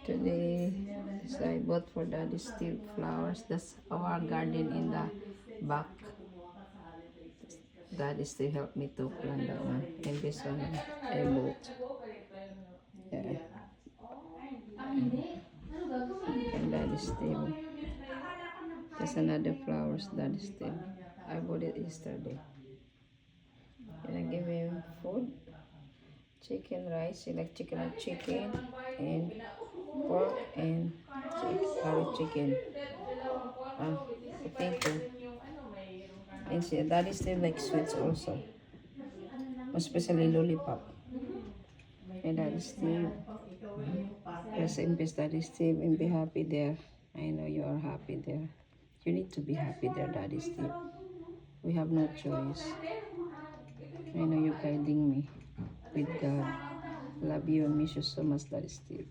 Today, so I bought for Daddy Steve flowers. That's our garden in the back. Daddy Steve helped me to plant that one. And this one I bought. Yeah. And Daddy Steve. There's another flowers, Daddy Steve. I bought it yesterday. And I give him food. Chicken rice. He like chicken and chicken. And pork and curry chicken. Potato. And see, Daddy Steve likes sweets also. Especially lollipop. And Daddy Steve. Rest in peace, Daddy Steve, and be happy there. I know you are happy there. You need to be happy there, Daddy Steve. We have no choice. I know you're guiding me with God. Love you and miss you so much, Daddy Steve.